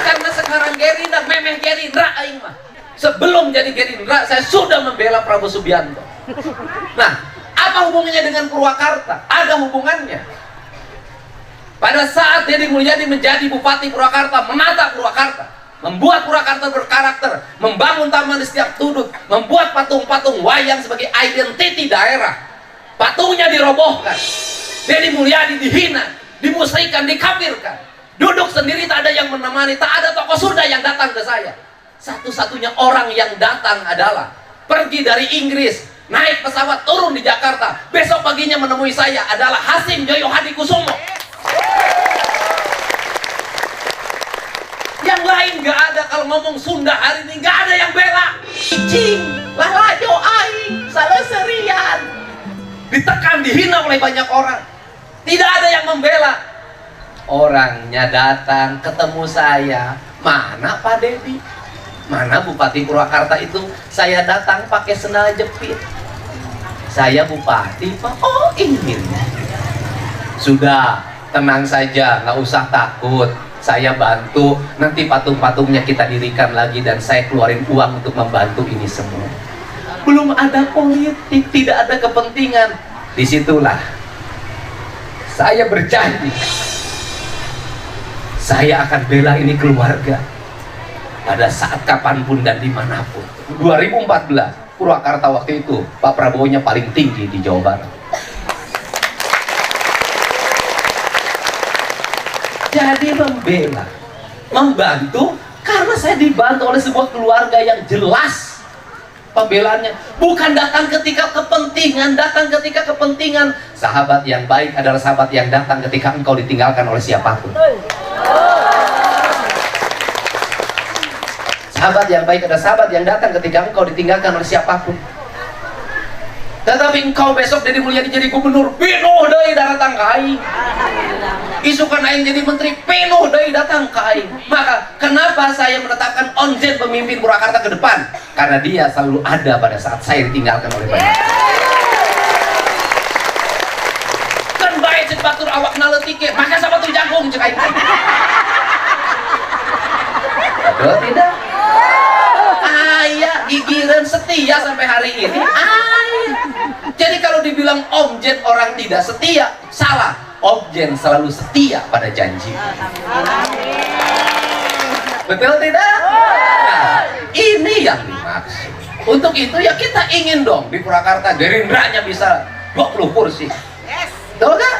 karena sekarang Gerindra, memeh Gerindra aing mah. Sebelum jadi Gerindra, saya sudah membela Prabowo Subianto. Nah, apa hubungannya dengan Purwakarta? Ada hubungannya. Pada saat Deddy Mulyadi menjadi Bupati Purwakarta, menata Purwakarta, membuat Purwakarta berkarakter, membangun taman di setiap sudut, membuat patung-patung wayang sebagai identiti daerah. Patungnya dirobohkan. Deddy Mulyadi dihina, dimusrikan, dikafirkan. Duduk sendiri, tak ada yang menemani, tak ada tokoh Sunda yang datang ke saya. Satu-satunya orang yang datang adalah pergi dari Inggris, naik pesawat turun di Jakarta, besok paginya menemui saya adalah Hasim Joyo Hadikusumo. Yang lain gak ada. Kalau ngomong Sunda hari ini gak ada yang bela. Cing, lalajo aing, salah serian. Ditekan, dihina oleh banyak orang. Tidak ada yang membela. Orangnya datang ketemu saya. Mana Pak Deddy? Mana Bupati Purwakarta itu? Saya datang pakai sendal jepit. Saya Bupati Pak. Oh ini. Sudah, tenang saja, nggak usah takut. Saya bantu, nanti patung-patungnya kita dirikan lagi dan saya keluarin uang untuk membantu ini semua. Belum ada politik, tidak ada kepentingan. Disitulah saya berjanji, saya akan bela ini keluarga pada saat kapanpun dan dimanapun. 2014, Purwakarta waktu itu, Pak Prabowo-nya paling tinggi di Jawa Barat. Jadi membela, membantu, karena saya dibantu oleh sebuah keluarga yang jelas pembelaannya. Bukan datang ketika kepentingan, datang ketika kepentingan. Sahabat yang baik adalah sahabat yang datang ketika engkau ditinggalkan oleh siapapun. Sahabat yang baik adalah sahabat yang datang ketika engkau ditinggalkan oleh siapapun. Tetapi engkau besok Deddy Mulyadi jadi gubernur, penuh deui datang ka aing. Isukan aing jadi menteri, penuh deui datang ka aing. Maka kenapa saya menetapkan Onjen pemimpin Purwakarta ke depan? Karena dia selalu ada pada saat saya ditinggalkan oleh banyak. Kan baik cek batur awak naleutike, maka sama tuh jagung cek aing. Betul tidak? Ayah gigiran setia sampai hari ini. Jadi kalau dibilang Omjen orang tidak setia, salah. Omjen selalu setia pada janji. Betul tidak? Nah, ini yang dimaksud. Untuk itu ya kita ingin dong di Purwakarta Gerindranya bisa 20 kursi. Betul kan?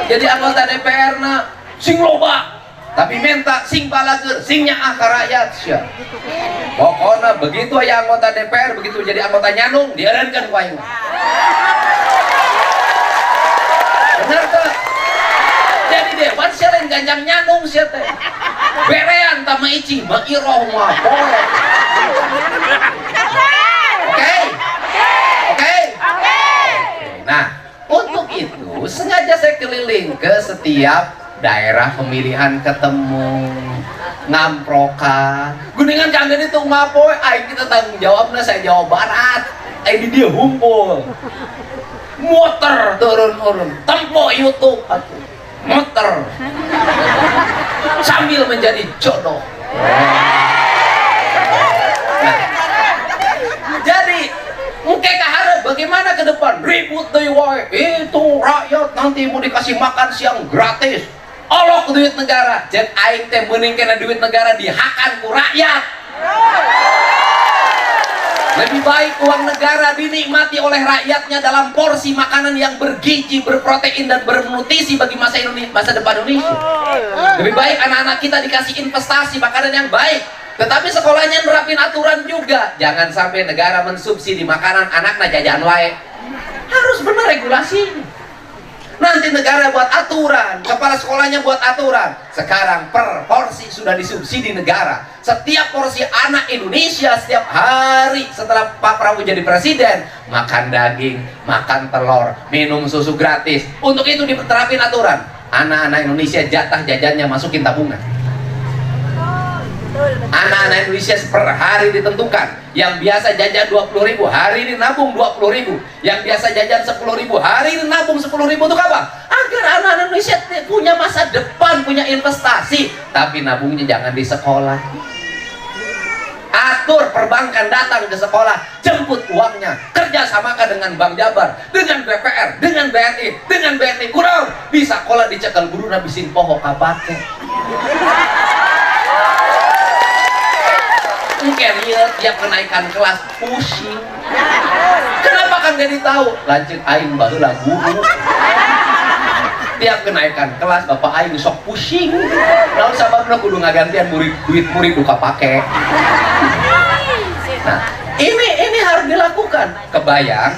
Jadi anggota DPR na sing loba, tapi minta sing balager, sing nyaah ka rakyat sia. Pokoknya begitu aya anggota DPR, begitu jadi anggota nyanung, dieureunkeun ku aing. Benar tuh. Jadi dewan sia lain ganjang nyanung sia teh. Berean ta mah ici, mah iroh mah boleh. Oke? Oke? Nah, untuk itu sengaja saya keliling ke setiap daerah pemilihan, ketemu ngamprokan guningan kangen itu ngapoe aing kita tanggung jawabnya saya Jawa Barat aing di dia humpul muter turun-turun tempo YouTube atuh muter sambil menjadi jodoh. Nah, jadi mungkin kaharep bagaimana ke depan ribut deui wae itu rakyat nanti mau dikasih makan siang gratis. Olok duit negara, jeung aing teh meuning kana duit negara dihakan ku rakyat. Lebih baik uang negara dinikmati oleh rakyatnya dalam porsi makanan yang bergizi, berprotein dan bernutrisi bagi masa depan Indonesia. Lebih baik anak-anak kita dikasih investasi makanan yang baik. Tetapi sekolahnya nerapin aturan juga. Jangan sampai negara mensubsidi makanan anaknya jajan wae. Harus benar regulasinya. Nanti negara buat aturan, kepala sekolahnya buat aturan. Sekarang per porsi sudah disubsidi negara. Setiap porsi anak Indonesia setiap hari setelah Pak Prabowo jadi presiden makan daging, makan telur, minum susu gratis. Untuk itu diterapin aturan. Anak-anak Indonesia jatah jajannya masukin tabungan. Anak-anak Indonesia per hari ditentukan. Yang biasa jajan 20.000, hari ini nabung 20.000. Yang biasa jajan 10.000, hari ini nabung 10.000. Untuk apa? Agar anak-anak Indonesia punya masa depan, punya investasi. Tapi nabungnya jangan di sekolah. Atur perbankan datang ke sekolah, jemput uangnya, kerjasamakan dengan Bank Jabar, dengan BPR, dengan BNI, dengan BNI. Kurang di sekolah dicekal guru nabisin pohon kapake. Mungkin lihat tiap kenaikan kelas pusing. Kenapa kan gak tahu? Lanjut aing baheula guru. Tiap kenaikan kelas bapak aing sok pusing. Naon sababna kudu ngagantian duit murid duka pake. Nah, ini harus dilakukan. Kebayang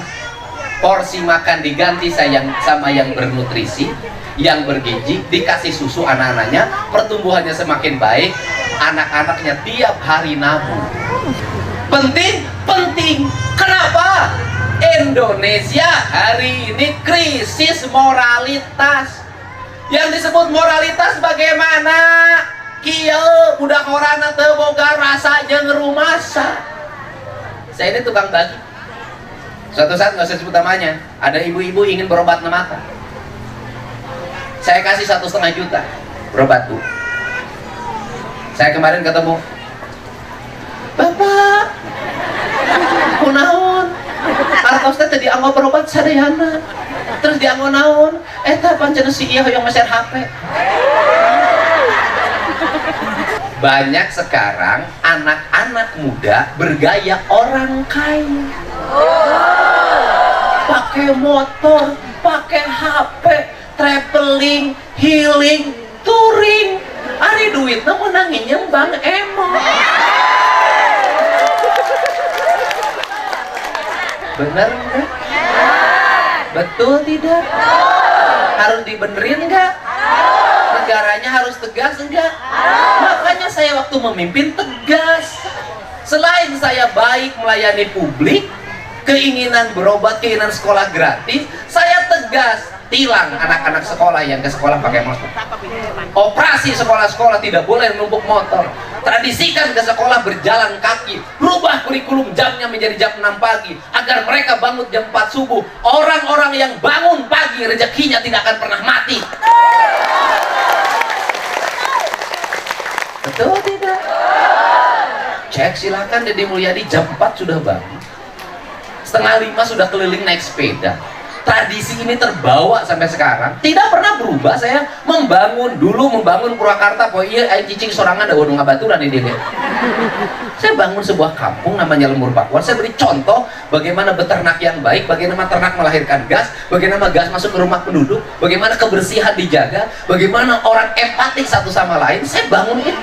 porsi makan diganti sama yang bernutrisi, yang bergizi, dikasih susu anak-anaknya, pertumbuhannya semakin baik, anak-anaknya tiap hari nabung. Penting. Kenapa? Indonesia hari ini krisis moralitas. Yang disebut moralitas bagaimana? Kieu budak horana teu boga rasa jeung rumasa. Saya ini tukang bagi. Suatu saat nggak usah sebut namanya, ada ibu-ibu ingin berobat mata. Saya kasih 1,5 juta berobat bu. Saya kemarin ketemu, Bapak, kunaon? Artos teh dianggo berobat sadayana. Terus dianggo naon? Eta pancen si ieu hoyong meser HP. Banyak sekarang anak-anak muda bergaya orang kaya. Pakai motor, pakai HP, traveling, healing, touring. Ari duitnya menangin yang Bang Emo. Bener enggak? Betul tidak? Harus dibenerin enggak? Negaranya harus tegas enggak? Makanya saya waktu memimpin tegas. Selain saya baik melayani publik, keinginan berobat, keinginan sekolah gratis, saya tegas. Tilang anak-anak sekolah yang ke sekolah pakai motor. Operasi sekolah-sekolah tidak boleh menumpuk motor. Tradisikan ke sekolah berjalan kaki. Rubah kurikulum jamnya menjadi jam 6 pagi agar mereka bangun jam 4 subuh. Orang-orang yang bangun pagi rezekinya tidak akan pernah mati. Betul tidak? Cek silakan Deddy Mulyadi jam 4 sudah bangun. 4:30 sudah keliling naik sepeda. Tradisi ini terbawa sampai sekarang, tidak pernah berubah. Saya membangun Purwakarta, iya air cicing sorangan ada wadung ngabaturan ini deh. Saya bangun sebuah kampung namanya Lembur Pakuan. Saya beri contoh bagaimana beternak yang baik, bagaimana ternak melahirkan gas, bagaimana gas masuk ke rumah penduduk, bagaimana kebersihan dijaga, bagaimana orang empatik satu sama lain. Saya bangun itu.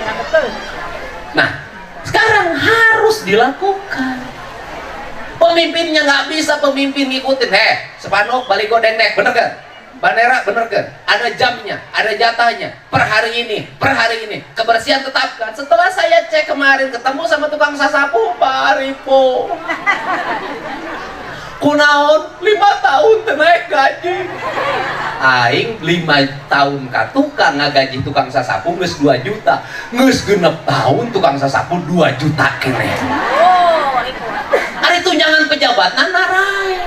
Nah, sekarang harus dilakukan. Pemimpinnya nggak bisa pemimpin ngikutin. Sepanok baligo dendek, bener kan? Bandera, bener kan? Ada jamnya, ada jatahnya. Per hari ini. Kebersihan tetapkan. Setelah saya cek kemarin, ketemu sama tukang sasapu, Pak Aripo. Kunaon 5 tahun naik gaji. Aing 5 tahun ka tukang ngagaji tukang sasapu geus 2 juta. Geus 6 tahun tukang sasapu 2 juta kene. Ari tunjangan pejabatan narai.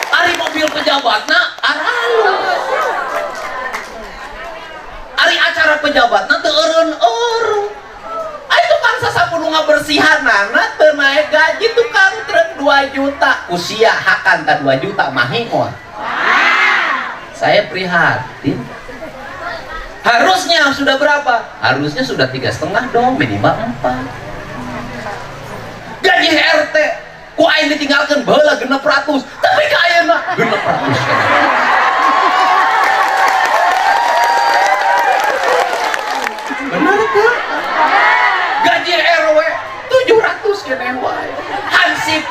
Ari mobil pejabatna aralus. Ari acara pejabatna teu eureun-eureun. Ai tukang sasapu nu ngabersihanana teu naik gaji tukang truk 2 juta. Usia hakan ta 2 juta mahimot. Saya prihatin. Harusnya sudah berapa? Harusnya sudah 3,5 dong, minimal 4. Gaji RT, ku aing ditinggalkan baheula 600, tapi ka ayeuna 600. Benar kan? Gaji RW 700 keneh wae. Hansip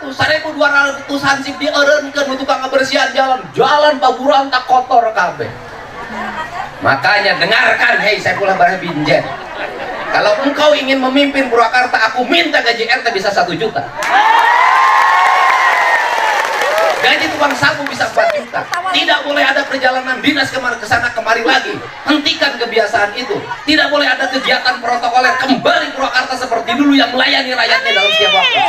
400, 1.200 hansip dieureunkeun nu tukang ngabersihan jalan baburan tak kotor kabeh. Makanya dengarkan, hei Saifullah Barah Binjai, kalau engkau ingin memimpin Purwakarta, aku minta gaji RT bisa 1 juta. Gaji tukang sapu bisa 4 juta. Tidak boleh ada perjalanan dinas ke sana kemari lagi. Hentikan kebiasaan itu. Tidak boleh ada kegiatan protokoler. Kembali Purwakarta seperti dulu yang melayani rakyatnya dalam setiap waktu.